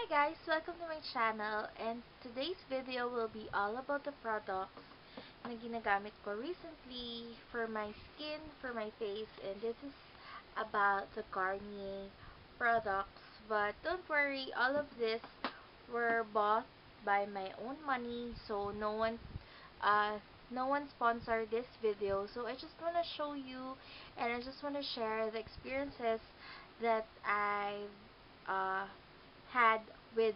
guys, welcome to my channel, and today's video will be all about the products na ginagamit ko recently for my skin, for my face, and this is about the Garnier products. But don't worry, all of this were bought by my own money, so uh no one sponsored this video. So I just want to show you, and I just want to share the experiences that I've had with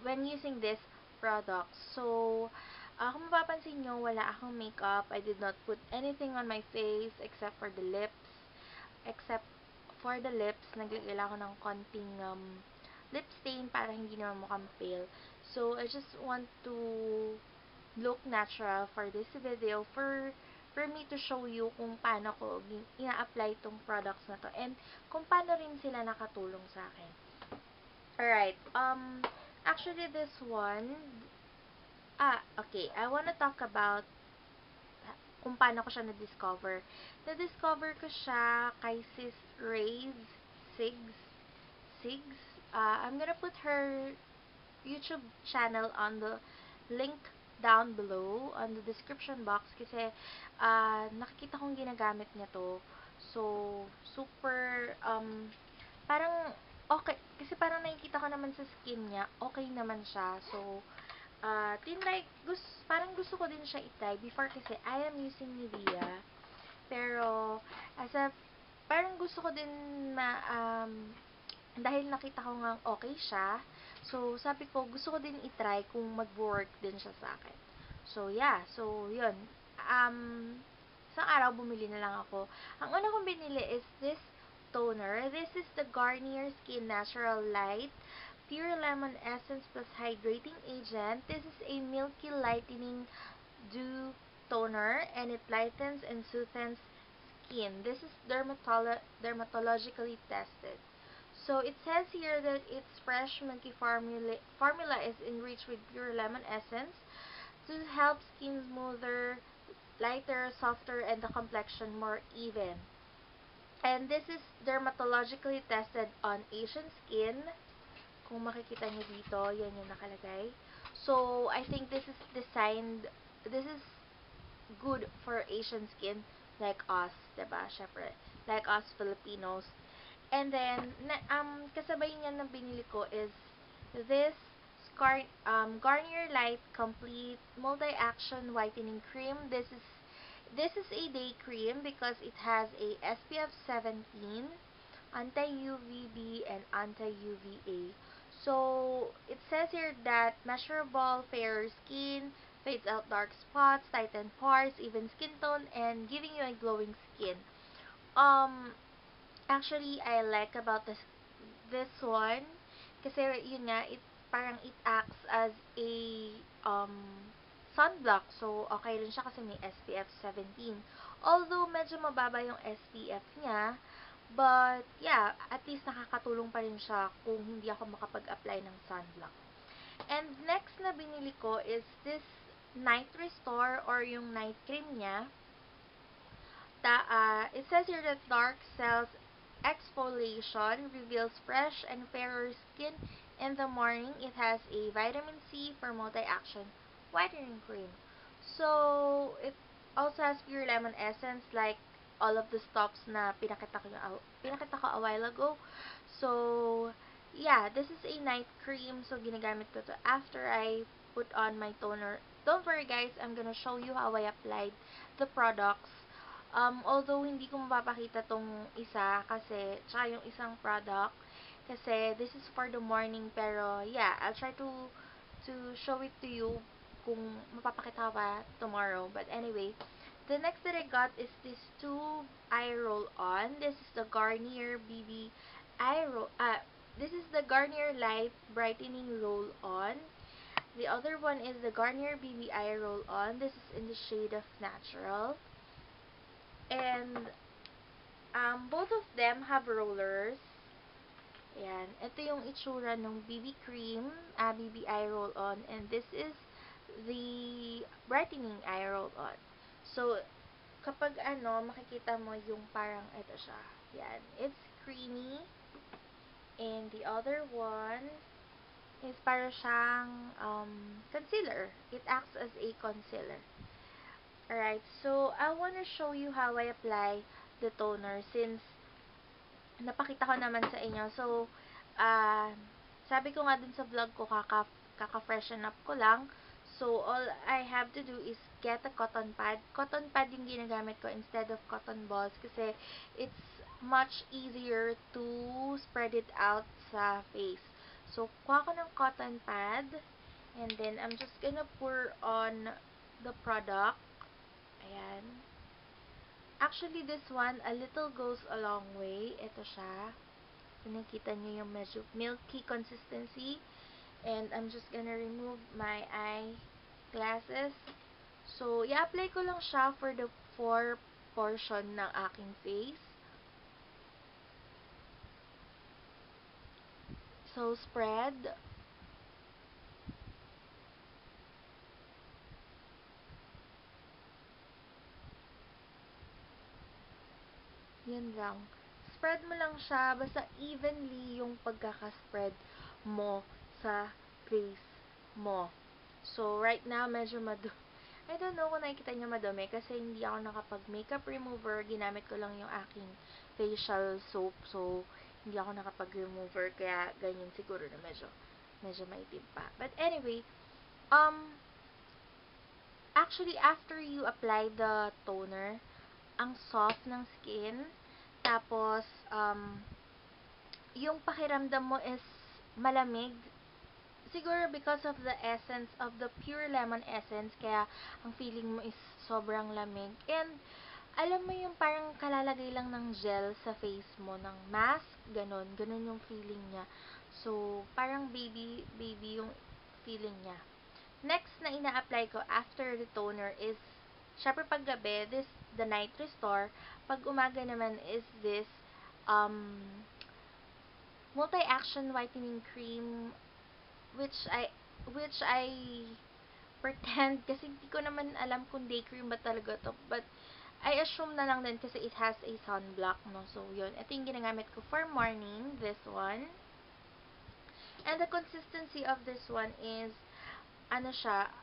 when using this product. So, kung mapapansin nyo, wala akong makeup. I did not put anything on my face except for the lips. Except for the lips, naglagay lang ako ng konting lip stain para hindi naman mukhang pale. So, I just want to look natural for this video for me to show you kung paano ko ina-apply itong products na to and kung paano rin sila nakatulong sa akin. Alright, actually this one, okay, I wanna talk about kung paano ko siya na-discover. Na-discover ko siya kay Sis Rave Sigs. I'm gonna put her YouTube channel on the link down below on the description box kasi nakikita kong ginagamit niya to. So, super, parang okay, kasi parang nakikita ko naman sa skin niya, okay naman siya. So, parang gusto ko din siya itry. Before kasi, I am using Nivea. Pero, parang gusto ko din dahil nakita ko nga okay siya, so, sabi ko, gusto ko din itry kung mag-work din siya sa akin. So, yeah. So, yun. Isang araw, bumili na lang ako. Ang una kong binili is this toner. This is the Garnier Skin Natural Light Pure Lemon Essence plus Hydrating Agent. This is a milky lightening dew toner and it lightens and soothes skin. This is dermatologically tested. So it says here that its fresh milky formula is enriched with pure lemon essence to help skin smoother, lighter, softer, and the complexion more even. And this is dermatologically tested on Asian skin. Kung makikita niyo dito, yan yung nakalagay. So, I think this is good for Asian skin like us, diba? Syempre, like us Filipinos. And then, kasabay niya na binili ko is this Garnier Light Complete Multi-Action Whitening Cream. This is a day cream because it has a SPF 17, anti-UVB, and anti-UVA. So, it says here that measurable fairer skin, fades out dark spots, tighten pores, even skin tone, and giving you a glowing skin. Actually, I like about this one kasi yun nga, it acts as a sunblock. So, okay rin siya kasi may SPF 17. Although, medyo mababa yung SPF niya, but, yeah, at least nakakatulong pa rin siya kung hindi ako makapag-apply ng sunblock. And next na binili ko is this Night Restore or yung night cream niya. It says here that dark cells exfoliation reveals fresh and fairer skin in the morning. It has a vitamin C for multi-action whitening cream. So, it also has pure lemon essence like all of the stops na pinakita ko a while ago. So, yeah, this is a night cream. So, ginagamit ko to after I put on my toner. Don't worry guys, I'm gonna show you how I applied the products. Although hindi ko mapapakita tong isa kasi, tsaka yung isang product kasi this is for the morning, pero yeah, I'll try to show it to you kung mapapakita pa tomorrow. But anyway, the next that I got is this tube eye roll-on. This is the Garnier BB eye roll. This is the Garnier Light Brightening Roll-on. The other one is the Garnier BB eye roll-on. This is in the shade of Natural. And both of them have rollers. Ayan. Ito yung itsura ng BB cream, BB eye roll-on. And this is the brightening eye roll-on. So, kapag makikita mo yung parang ito siya. Yan. It's creamy. And the other one, is para siyang concealer. It acts as a concealer. Alright, so I want to show you how I apply the toner since napakita ko naman sa inyo. So, sabi ko nga dun sa vlog ko, kaka-freshen up ko lang. So, all I have to do is get a cotton pad. Cotton pad yung ginagamit ko instead of cotton balls kasi it's much easier to spread it out sa face. So, kuha ko ng cotton pad and then I'm just gonna pour on the product. Ayan. Actually, this one, a little goes a long way. Ito siya. Kung nakita nyo yung medyo milky consistency. And I'm just gonna remove my eye glasses. So, i-apply ko lang siya for the 4 portion ng aking face. So, spread. Yan lang. Spread mo lang siya, basta evenly yung pagkakaspread mo sa face mo. So, right now, medyo I don't know kung nakikita nyo madumi kasi hindi ako nakapag-makeup remover. Ginamit ko lang yung aking facial soap. So, hindi ako nakapag-remover. Kaya, ganyan siguro na medyo maitim pa. But anyway, actually, after you apply the toner, ang soft ng skin. Tapos, yung pakiramdam mo is malamig. Siguro because of the essence of the pure lemon essence, kaya ang feeling mo is sobrang lamig. And, alam mo yung parang kalalagay lang ng gel sa face mo, ng mask, ganun yung feeling niya. So, parang baby yung feeling niya. Next na ina-apply ko after the toner is, syempre pag gabi, the night restore. Pag umaga naman is this, multi-action whitening cream, which I pretend, kasi hindi ko naman alam kung day cream ba talaga to, but I assume na lang din kasi it has a sunblock, no? So, yun. Ito yung ginagamit ko for morning, this one. And the consistency of this one is, ano siya,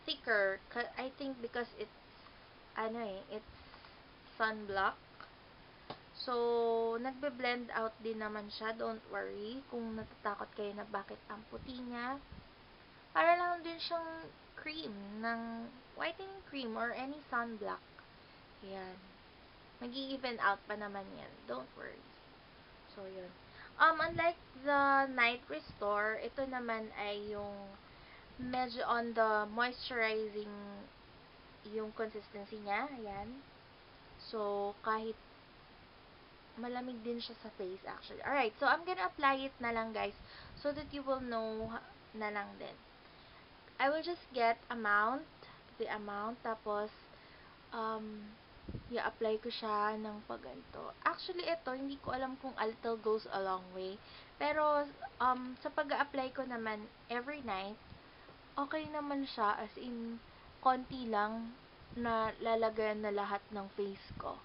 thicker. I think because it's, it's sunblock. So, nagbe-blend out din naman siya. Don't worry kung natatakot kayo na bakit ang puti niya. Para lang din siyang cream, ng whitening cream or any sunblock. Yan. Mag-i-even out pa naman yan. Don't worry. So, yun. Unlike the Night Restore, ito naman ay yung medyo on the moisturizing yung consistency niya. Ayan. So, kahit malamig din siya sa face actually. Alright, so I'm gonna apply it na lang guys so that you will know na lang din. I will just get the amount, tapos i-apply ko siya ng paganto. Actually, ito, hindi ko alam kung a little goes a long way. Pero, sa pag-a-apply ko naman every night, okay naman siya, as in, konti lang na lalagayan na lahat ng face ko.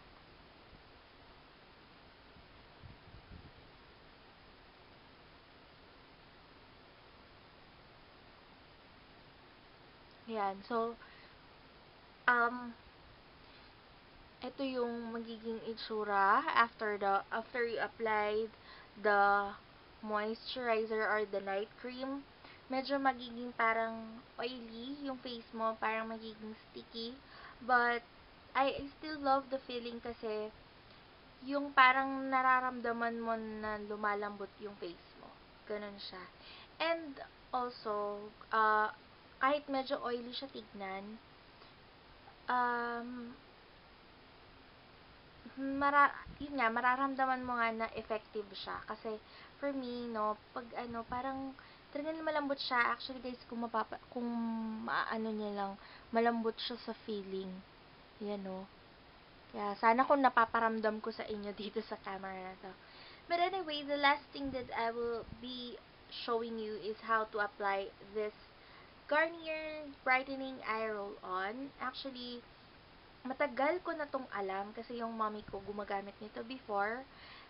Yan. So, ito yung magiging itsura after you applied the moisturizer or the night cream. Medyo magiging parang oily yung face mo, parang magiging sticky. But, I still love the feeling kasi yung parang nararamdaman mo na lumalambot yung face mo. Ganun siya. And, also, kahit medyo oily siya tignan, um, yun nga, mararamdaman mo nga na effective siya. Kasi, for me, no, pag parang, talagang malambot siya. Actually, guys, kung maaano niya lang, malambot siya sa feeling. Yan, no. Kaya, sana kung napaparamdam ko sa inyo dito sa camera na to. But anyway, the last thing that I will be showing you is how to apply this Garnier Brightening Eye Roll-On. Actually, matagal ko na tong alam kasi yung mommy ko gumagamit nito before.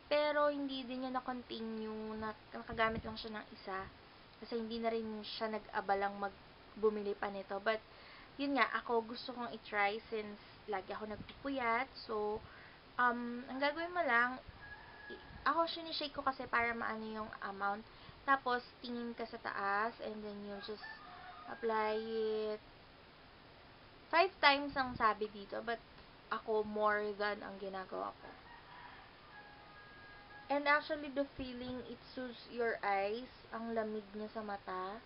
Pero, hindi din niya na-continue, nakagamit lang siya ng isa. Kasi hindi na rin siya nag-abalang bumili pa nito. But, yun nga, ako gusto kong i-try since lagi ako nagpupuyat. So, ang gagawin mo lang, ako sinishake ko kasi para maano yung amount. Tapos, tingin ka sa taas and then you just apply it 5 times ang sabi dito. But, ako more than ang ginagawa ko. And actually, the feeling, it soothes your eyes. Ang lamig niya sa mata.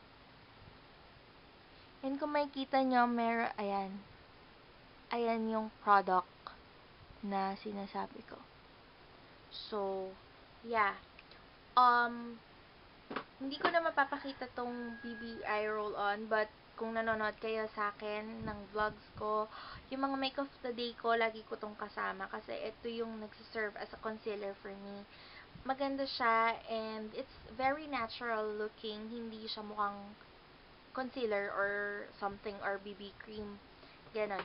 And kung makikita nyo, ayan. Ayan yung product na sinasabi ko. So, yeah. Hindi ko na mapapakita tong BBI roll-on, but kung nanonood kayo sa akin ng vlogs ko, yung mga make of the day ko, lagi ko tong kasama kasi ito yung nagsiserve as a concealer for me. Maganda siya and it's very natural looking, hindi siya mukhang concealer or something or BB cream. Ganon.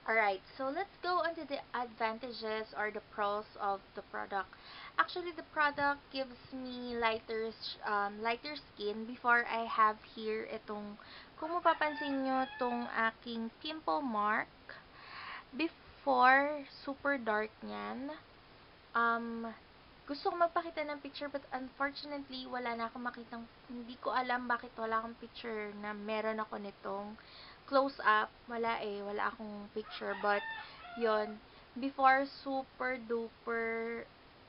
Alright, so let's go on to the advantages or the pros of the product. Actually, the product gives me lighter skin. Before I have here itong, kung mapapansin nyo, itong aking pimple mark. Before, super dark niyan. Gusto ko magpakita ng picture but unfortunately, wala na akong makitang, hindi ko alam bakit wala akong picture na meron ako nitong close up. Wala akong picture but yon, before super duper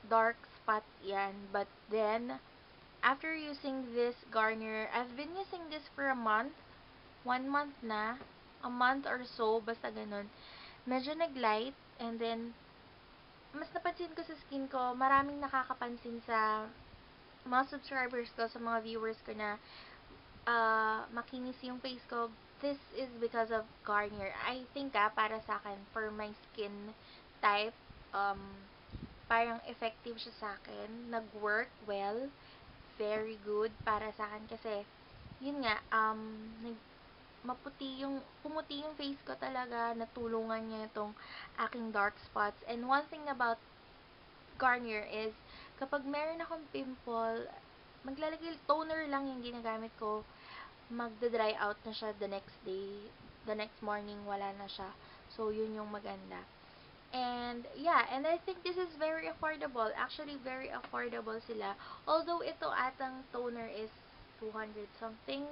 dark spot yan, but then after using this Garnier, I've been using this for a month, 1 month na, a month or so, basta ganun, medyo nag-light and then mas napansin ko sa skin ko, maraming nakakapansin sa mga subscribers ko, sa mga viewers ko na makinis yung face ko. This is because of Garnier. I think para sa akin, for my skin type, parang effective siya sa akin. Nag-work well. Very good para sa akin kasi, yun nga, pumuti yung face ko talaga, natulungan niya itong aking dark spots. And one thing about Garnier is, kapag meron akong pimple, maglalagay, toner lang yung ginagamit ko, magda-dry out na siya the next day, the next morning, wala na siya. So, yun yung maganda. And, yeah, and I think this is very affordable. Actually, very affordable sila. Although, ito atang toner is 200 something.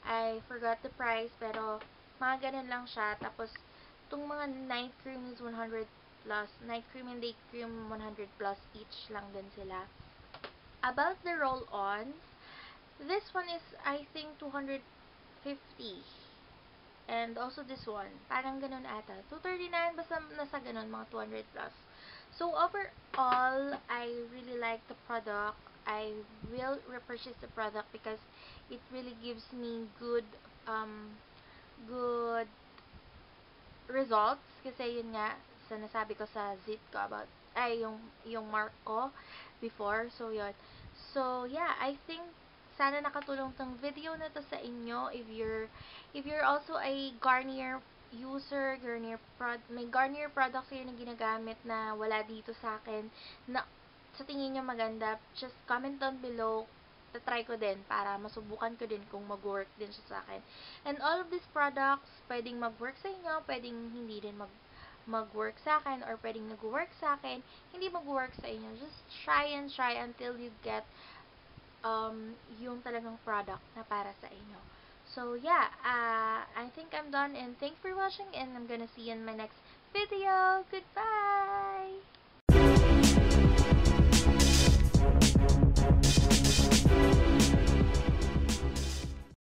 I forgot the price, pero mga ganun lang siya. Tapos, itong mga night cream is 100 plus. Night cream and day cream, 100 plus each lang din sila. About the roll-ons, this one is, I think, 250. And also this one, parang ganun ata. 239, basta nasa ganun, mga 200 plus. So, overall, I really like the product. I will repurchase the product because it really gives me good results. Kasi yun nga, sa nasabi ko sa zit ko about, yung mark ko before. So, yun. So, yeah, I think sana nakatulong tong video na to sa inyo if you're also a Garnier user, may Garnier products kayo na ginagamit na wala dito sa akin na sa tingin nyo maganda, just comment down below. Try ko din para masubukan ko din kung mag-work din siya sa akin. And all of these products, pwedeng mag-work sa inyo, pwedeng hindi din mag-work sa akin, or pwedeng nag-work sa akin, hindi mag-work sa inyo. Just try and try until you get yung talagang product na para sa inyo. So, yeah, I think I'm done and thanks for watching and I'm gonna see you in my next video. Goodbye!